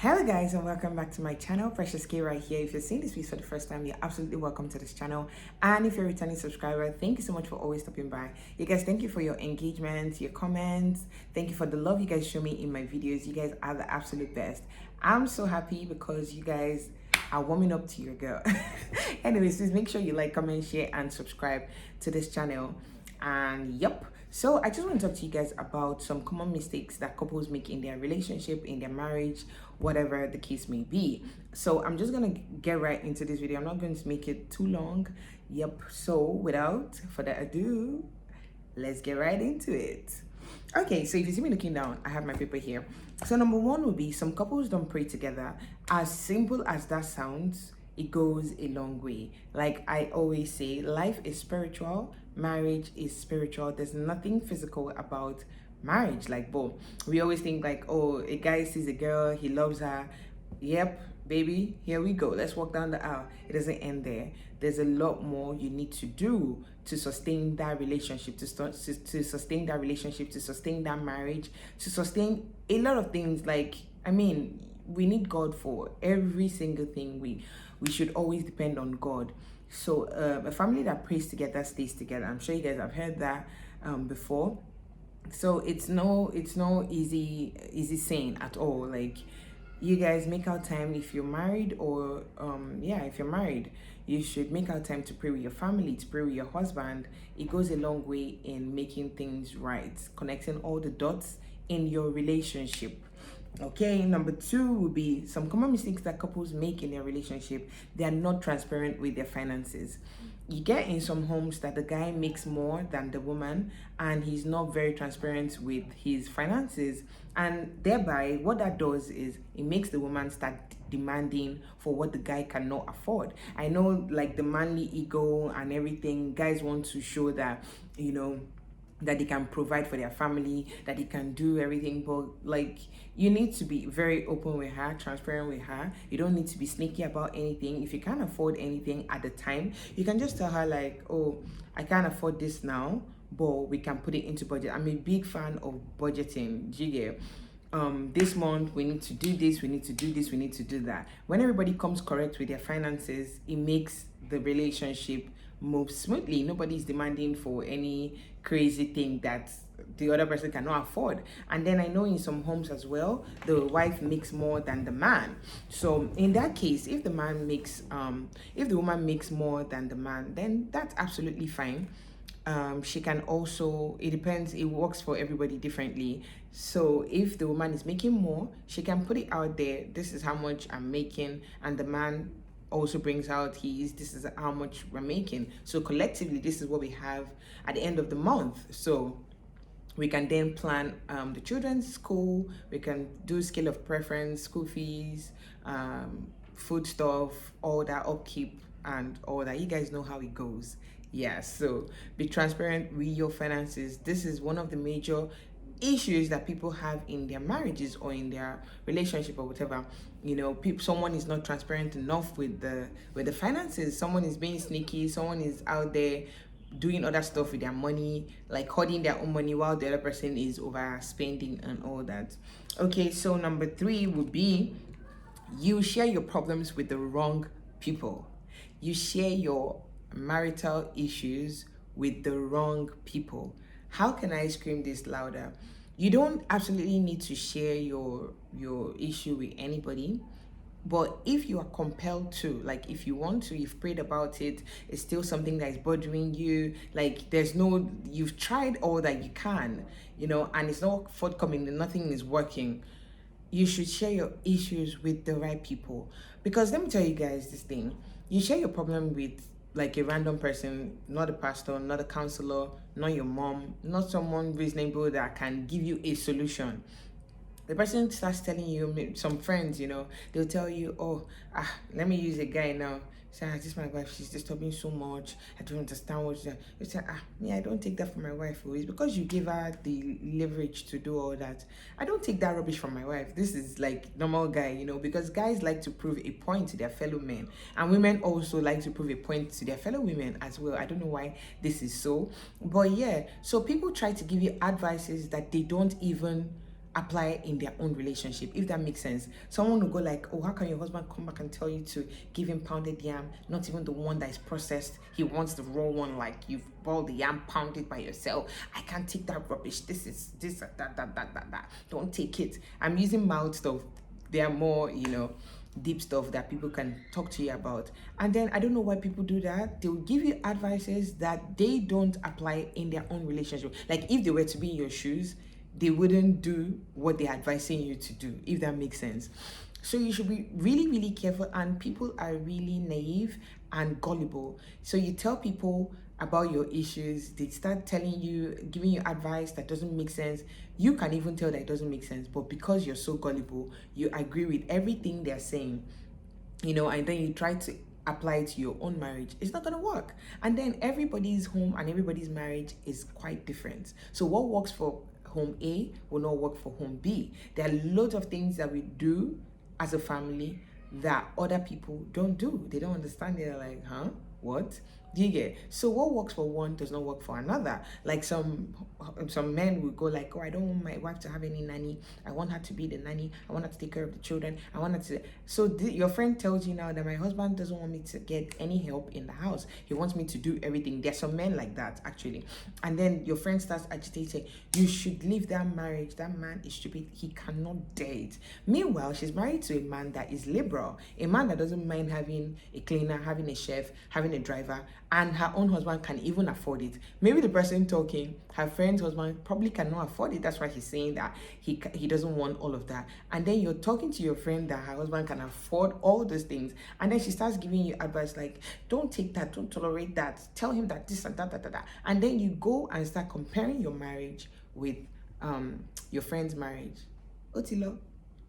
Hello guys, and welcome back to my channel. Precious K right here. If you're seeing this video for the first time, you're absolutely welcome to this channel. And if you're a returning subscriber, thank you so much for always stopping by. You guys, thank you for your engagement, your comments. Thank you for the love you guys show me in my videos. You guys are the absolute best. I'm so happy because you guys are warming up to your girl. Anyways, please make sure you like, comment, share, and subscribe to this channel. And yep, so I just want to talk to you guys about some common mistakes that couples make in their relationship, in their marriage, whatever the case may be. So I'm just gonna get right into this video. I'm not going to make it too long. Yep, so without further ado, let's get right into it. Okay, so if you see me looking down, I have my paper here. So number one would be some couples don't pray together. As simple as that sounds, it goes a long way. Like I always say, life is spiritual, marriage is spiritual. There's nothing physical about marriage. Like, both, we always think like, oh, a guy sees a girl, he loves her. Yep, baby, here we go. Let's walk down the aisle. It doesn't end there. There's a lot more you need to do to sustain that relationship, to sustain that relationship, to sustain that marriage, to sustain a lot of things. Like, I mean, we need God for every single thing. We should always depend on God. So a family that prays together stays together. I'm sure you guys have heard that before. So it's no easy saying at all. Like, you guys make out time if you're married, or if you're married, you should make out time to pray with your family, to pray with your husband. It goes a long way in making things right, connecting all the dots in your relationship. Okay, number two would be some common mistakes that couples make in their relationship. They are not transparent with their finances. You get in some homes that the guy makes more than the woman, and he's not very transparent with his finances, and thereby what that does is it makes the woman start demanding for what the guy cannot afford. I know, like, the manly ego and everything, guys want to show that, that they can provide for their family, that they can do everything. But like, you need to be very open with her, transparent with her. You don't need to be sneaky about anything. If you can't afford anything at the time, you can just tell her like, oh, I can't afford this now, but we can put it into budget. I'm a big fan of budgeting. Do you get? This month we need to do this, we need to do this, we need to do that. When everybody comes correct with their finances, it makes the relationship move smoothly. Nobody's demanding for any crazy thing that the other person cannot afford. And then I know in some homes as well, the wife makes more than the man. So in that case, if the woman makes more than the man, then that's absolutely fine. She can also, it depends, it works for everybody differently. So if the woman is making more, she can put it out there, this is how much I'm making, and the man also brings out this is how much we're making. So collectively, this is what we have at the end of the month. So we can then plan the children's school, we can do scale of preference, school fees, food stuff, all that, upkeep and all that. You guys know how it goes. Yeah, so be transparent with your finances. This is one of the major issues that people have in their marriages or in their relationship or whatever. Someone is not transparent enough with the finances. Someone is being sneaky. Someone is out there doing other stuff with their money, like hoarding their own money, while the other person is overspending and all that. Okay, so number three would be, you share your problems with the wrong people. You share your marital issues with the wrong people. How can I scream this louder? You don't absolutely need to share your issue with anybody, but if you are compelled to, like, if you want to, you've prayed about it, it's still something that is bothering you, like you've tried all that you can, and it's not forthcoming, nothing is working, you should share your issues with the right people. Because let me tell you guys this thing, you share your problem with like a random person, not a pastor, not a counselor, not your mom, not someone reasonable that can give you a solution. The person starts telling you, some friends, they'll tell you, oh, let me use a guy now. Say, this is my wife, she's disturbing so much, I don't understand what she's. You say, I don't take that from my wife. It's because you give her the leverage to do all that. I don't take that rubbish from my wife. This is like normal guy, because guys like to prove a point to their fellow men, and women also like to prove a point to their fellow women as well. I don't know why this is so, but yeah, so people try to give you advices that they don't even apply in their own relationship, if that makes sense. Someone will go like, oh, how can your husband come back and tell you to give him pounded yam, not even the one that is processed? He wants the raw one, like you've boiled the yam, pounded by yourself. I can't take that rubbish. This is this, that. Don't take it. I'm using mild stuff. There are more, deep stuff that people can talk to you about. And then I don't know why people do that. They'll give you advices that they don't apply in their own relationship. Like if they were to be in your shoes, they wouldn't do what they're advising you to do, if that makes sense. So you should be really, really careful. And people are really naive and gullible. So you tell people about your issues, they start telling you, giving you advice that doesn't make sense. You can even tell that it doesn't make sense, but because you're so gullible, you agree with everything they're saying, and then you try to apply it to your own marriage. It's not going to work. And then everybody's home and everybody's marriage is quite different. So what works for home A will not work for home B. There are loads of things that we do as a family that other people don't do. They don't understand. They're like, huh? What? Do you get? So what works for one does not work for another. Like some men will go like, oh, I don't want my wife to have any nanny. I want her to be the nanny. I want her to take care of the children. I want her to. So your friend tells you now that my husband doesn't want me to get any help in the house. He wants me to do everything. There's some men like that actually. And then your friend starts agitating. You should leave that marriage. That man is stupid. He cannot date. Meanwhile, she's married to a man that is liberal. A man that doesn't mind having a cleaner, having a chef, having a driver, and her own husband can even afford it. Maybe the person talking, her friend's husband probably cannot afford it. That's why he's saying that he doesn't want all of that. And then you're talking to your friend that her husband can afford all those things. And then she starts giving you advice like, don't take that, don't tolerate that. Tell him that this and that. And then you go and start comparing your marriage with your friend's marriage. Otilo,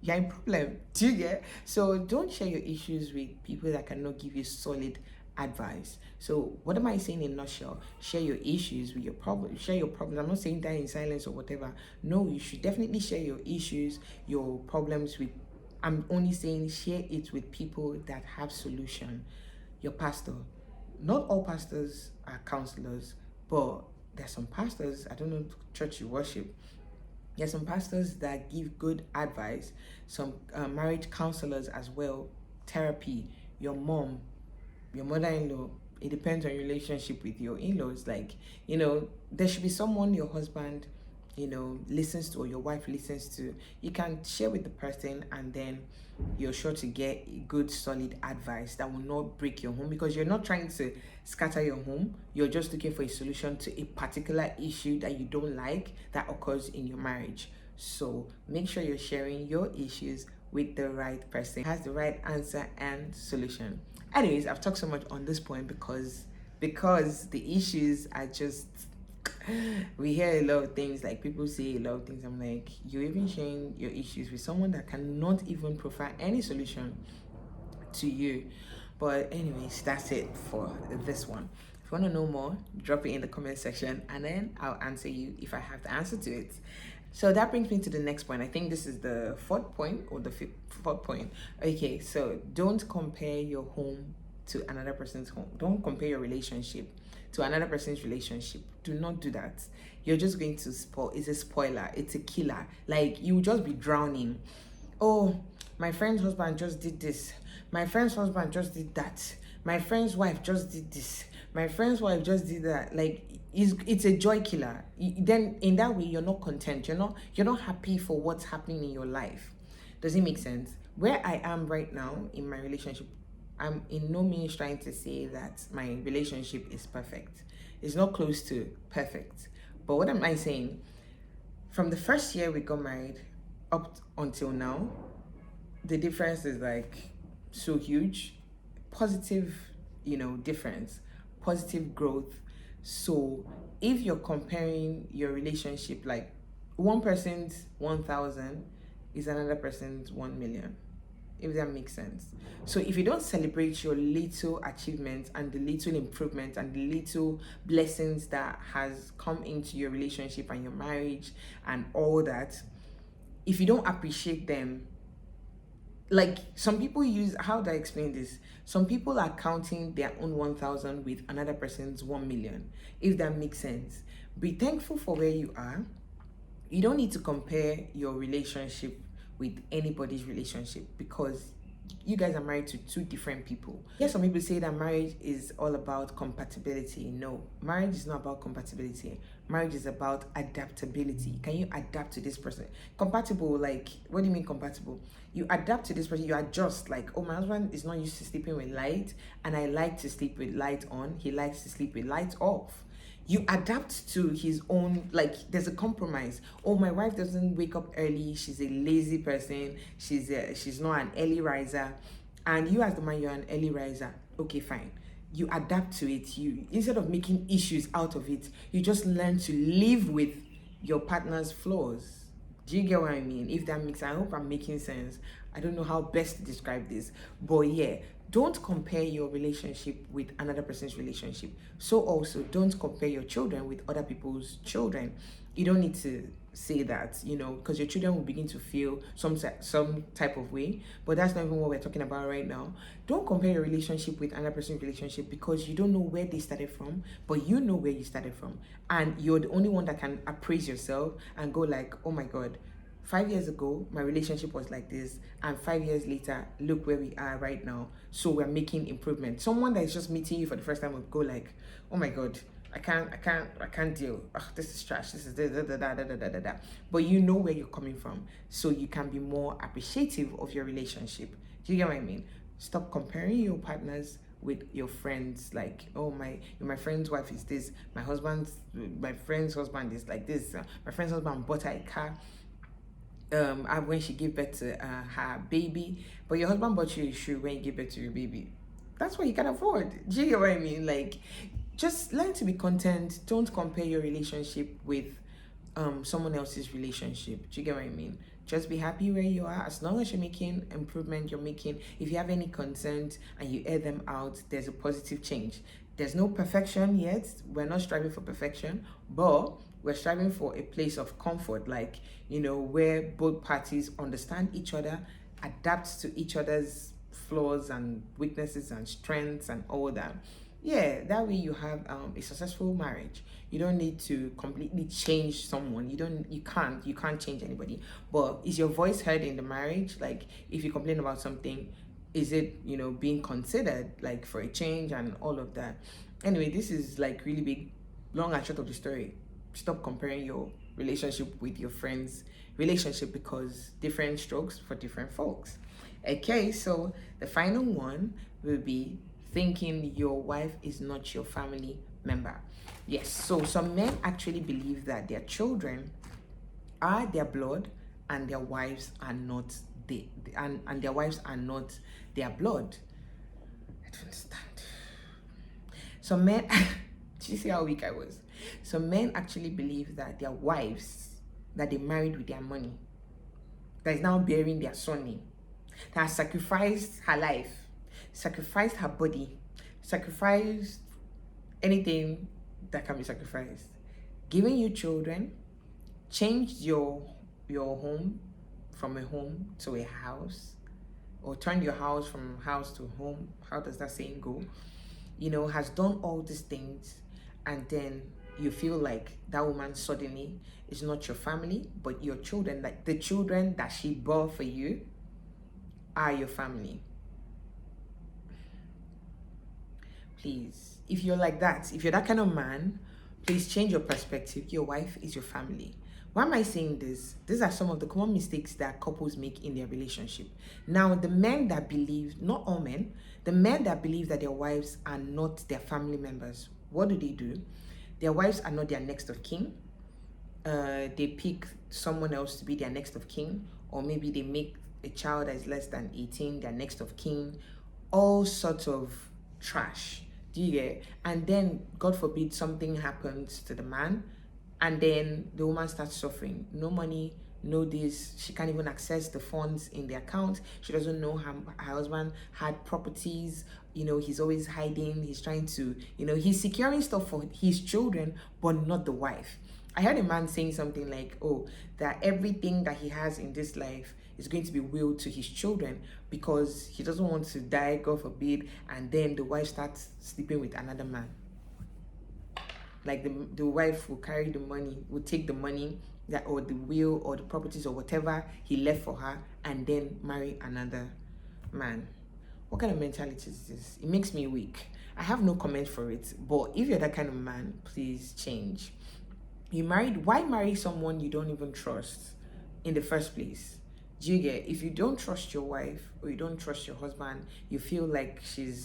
you're in problem. Do you get? So don't share your issues with people that cannot give you solid advice. So what am I saying in a nutshell? Share your issues with your problems. Share your problems. I'm not saying die in silence or whatever. No, you should definitely share your issues, your problems with. I'm only saying share it with people that have solution. Your pastor. Not all pastors are counselors, but there's some pastors, I don't know church you worship. There's some pastors that give good advice. Some marriage counselors as well. Therapy. Your mom, your mother-in-law, it depends on your relationship with your in-laws. Like, there should be someone your husband, listens to, or your wife listens to. You can share with the person, and then you're sure to get good, solid advice that will not break your home, because you're not trying to scatter your home. You're just looking for a solution to a particular issue that you don't like that occurs in your marriage. So make sure you're sharing your issues with the right person, has the right answer and solution. Anyways, I've talked so much on this point because the issues are just, we hear a lot of things, like people say a lot of things. I'm like, you're even sharing your issues with someone that cannot even provide any solution to you. But anyways, that's it for this one. If you want to know more, drop it in the comment section, and then I'll answer you if I have the answer to it. So that brings me to the next point. I think this is the fourth point, or the fourth point. Okay, so don't compare your home to another person's home. Don't compare your relationship to another person's relationship. Do not do that. You're just going to spoil. It's a spoiler. It's a killer. Like, you will just be drowning. Oh, my friend's husband just did this. My friend's husband just did that. My friend's wife just did this. My friend's wife just did that. Like, it's a joy killer. Then in that way, you're not content. You're not happy for what's happening in your life. Does it make sense? Where I am right now in my relationship, I'm in no means trying to say that my relationship is perfect. It's not close to perfect. But what am I saying? From the first year we got married up until now, the difference is like so huge. Positive, difference, positive growth. So if you're comparing your relationship, like one person's 1,000 is another person's 1 million, if that makes sense. So if you don't celebrate your little achievements and the little improvements and the little blessings that has come into your relationship and your marriage and all that, if you don't appreciate them, like some people use, how do I explain this? Some people are counting their own 1,000 with another person's 1 million, if that makes sense. Be thankful for where you are. You don't need to compare your relationship with anybody's relationship, because you guys are married to two different people. Yes, some people say that marriage is all about compatibility. No, marriage is not about compatibility. Marriage is about adaptability. Can you adapt to this person? Compatible, like, what do you mean compatible? You adapt to this person, you adjust. Like, oh, my husband is not used to sleeping with light, and I like to sleep with light on. He likes to sleep with light off. You adapt to his own, like, there's a compromise. Oh, my wife doesn't wake up early, she's a lazy person, she's not an early riser, and you as the man, you're an early riser. Okay, fine. You adapt to it. You, instead of making issues out of it, you just learn to live with your partner's flaws. Do you get what I mean? If that makes, I hope I'm making sense. I don't know how best to describe this, but yeah, don't compare your relationship with another person's relationship. So also, don't compare your children with other people's children. You don't need to say that, because your children will begin to feel some type of way. But that's not even what we're talking about right now. Don't compare your relationship with another person's relationship, because you don't know where they started from, but you know where you started from, and you're the only one that can appraise yourself and go like, oh my God, 5 years ago, my relationship was like this, and 5 years later, look where we are right now. So we're making improvement. Someone that is just meeting you for the first time will go like, oh my God, I can't deal. Ugh, this is trash. This is da da da da da da da da. But you know where you're coming from, so you can be more appreciative of your relationship. Do you get what I mean? Stop comparing your partners with your friends. Like, oh, my friend's wife is this, my friend's husband is like this, my friend's husband bought her a car when she gave birth to her baby, but your husband bought you a shoe when you gave birth to your baby. That's what you can afford. Do you get what I mean? Like, just learn to be content. Don't compare your relationship with someone else's relationship. Do you get what I mean? Just be happy where you are. As long as you're making improvement, you're making, if you have any concerns and you air them out, there's a positive change. There's no perfection yet. We're not striving for perfection, but we're striving for a place of comfort, like, where both parties understand each other, adapt to each other's flaws and weaknesses and strengths and all that. Yeah, that way you have a successful marriage. You don't need to completely change someone. You can't change anybody. But is your voice heard in the marriage? Like, if you complain about something, is it, being considered, like, for a change and all of that? Anyway, this is like really big. Long and short of the story, stop comparing your relationship with your friends' relationship, because different strokes for different folks. Okay, so the final one will be thinking your wife is not your family member. Yes, so some men actually believe that their children are their blood, and their wives are not and their wives are not their blood. I don't understand. Some men do you see how weak I was? Some men actually believe that their wives that they married with their money, that is now bearing their son name, that has sacrificed her life, sacrificed her body, sacrificed anything that can be sacrificed, giving you children, changed your home from a home to a house, or turned your house from house to home. How does that saying go? Has done all these things, and then you feel like that woman suddenly is not your family, but your children, like the children that she bore for you, are your family. Please, if you're like that, if you're that kind of man, please change your perspective. Your wife is your family. Why am I saying this? These are some of the common mistakes that couples make in their relationship. Now, the men that believe, not all men, the men that believe that their wives are not their family members, what do? Their wives are not their next of kin. They pick someone else to be their next of kin, or maybe they make a child that is less than 18 their next of kin. All sorts of trash. Do you get? And then, God forbid, something happens to the man, and then the woman starts suffering. No money, no this. She can't even access the funds in the account. She doesn't know her husband had properties. He's always hiding. He's trying to, he's securing stuff for his children, but not the wife. I heard a man saying something like, oh, that everything that he has in this life is going to be willed to his children, because he doesn't want to die, God forbid, and then the wife starts sleeping with another man. Like, the wife will carry the money, will take the money that, or the will or the properties or whatever he left for her, and then marry another man. What kind of mentality is this? It makes me weak. I have no comment for it, but if you're that kind of man, please change. You married, why marry someone you don't even trust in the first place? Do you get? If you don't trust your wife or you don't trust your husband, you feel like she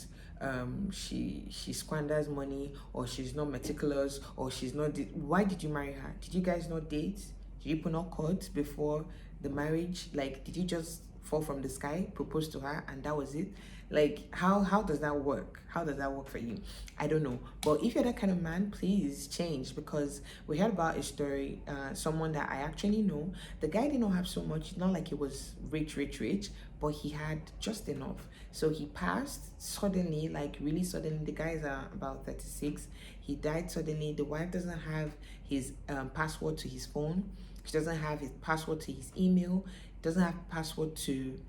squanders money, or she's not meticulous, or she's not, why did you marry her? Did you guys not date? Did you put on court before the marriage? Like, did you just fall from the sky, propose to her, and that was it? Like, how does that work? How does that work for you? I don't know. But if you're that kind of man, please change, because we heard about a story, someone that I actually know. The guy did not have so much. Not like he was rich, but he had just enough. So he passed suddenly, like really suddenly. The guys are about 36. He died suddenly. The wife doesn't have his password to his phone. She doesn't have his password to his email. Doesn't have password to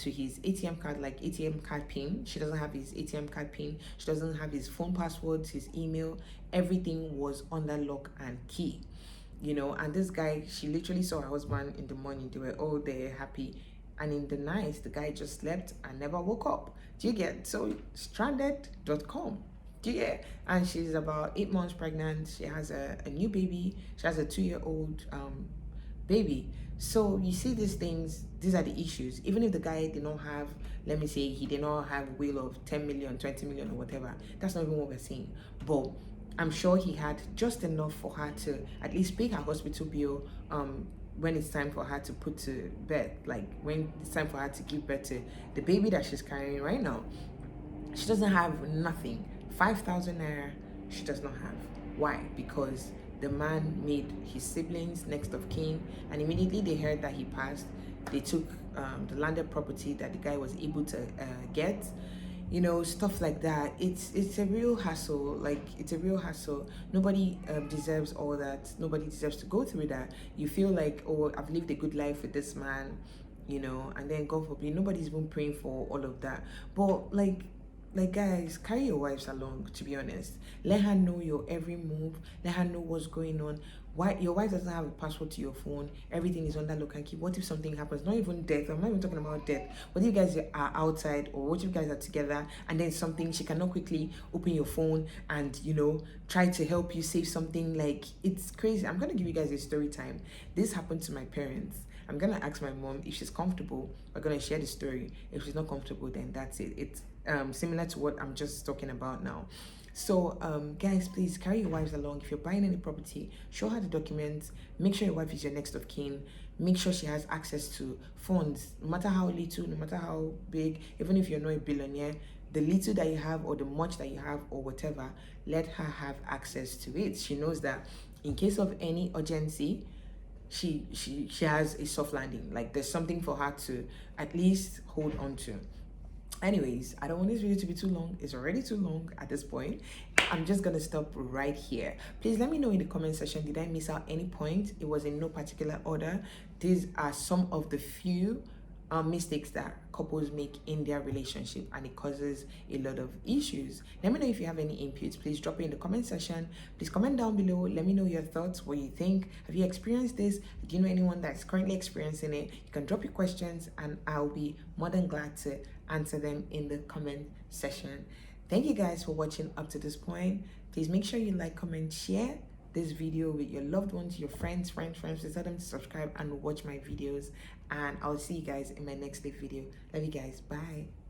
his ATM card, like ATM card pin. She doesn't have his ATM card pin. She doesn't have his phone passwords, his email. Everything was under lock and key, you know. And this guy, she literally saw her husband in the morning. They were all there, happy. And in the night, the guy just slept and never woke up. Do you get? So stranded.com. Do you get? And she's about 8 months pregnant. She has a new baby. She has a 2-year-old baby. So you see these things, these are the issues. Even if the guy did not have, let me say, he did not have will of 10 million, 20 million or whatever, that's not even what we're saying. But I'm sure he had just enough for her to at least pay her hospital bill when it's time for her to put to bed, like when it's time for her to give birth to the baby that she's carrying right now. She doesn't have nothing. 5,000 naira she does not have. Why? Because the man made his siblings next of kin, and immediately they heard that he passed, they took the landed property that the guy was able to get, you know, stuff like that. It's a real hassle. Like, it's a real hassle. Nobody deserves all that. Nobody deserves to go through that. You feel like, oh, I've lived a good life with this man, you know, and then God forbid, nobody's even praying for all of that. But like guys, carry your wives along, to be honest. Let her know your every move. Let her know what's going on. Why your wife doesn't have a password to your phone? Everything is under lock and key. What if something happens? Not even death. I'm not even talking about death. What if you guys are outside, or what if you guys are together and then something, she cannot quickly open your phone and, you know, try to help you save something? Like, it's crazy. I'm gonna give you guys a story time. This happened to my parents. I'm gonna ask my mom if she's comfortable. We're gonna share the story. If she's not comfortable, then that's it. It's similar to what I'm just talking about now. So guys, please carry your wives along. If you're buying any property, show her the documents. Make sure your wife is your next of kin. Make sure she has access to funds, no matter how little, no matter how big. Even if you're not a billionaire, the little that you have or the much that you have or whatever, let her have access to it. She knows that in case of any urgency, she has a soft landing. Like, there's something for her to at least hold on to. Anyways, I don't want this video to be too long. It's already too long at this point. I'm just gonna stop right here. Please let me know in the comment section, did I miss out any point? It was in no particular order. These are some of the few mistakes that couples make in their relationship, and it causes a lot of issues. Let me know if you have any inputs. Please drop it in the comment section. Please comment down below. Let me know your thoughts, what you think. Have you experienced this? Do you know anyone that's currently experiencing it? You can drop your questions and I'll be more than glad to answer them in the comment section. Thank you guys for watching up to this point. Please make sure you like, comment, share this video with your loved ones, your friends. Please tell them to subscribe and watch my videos, and I'll see you guys in my next video. Love you guys. Bye.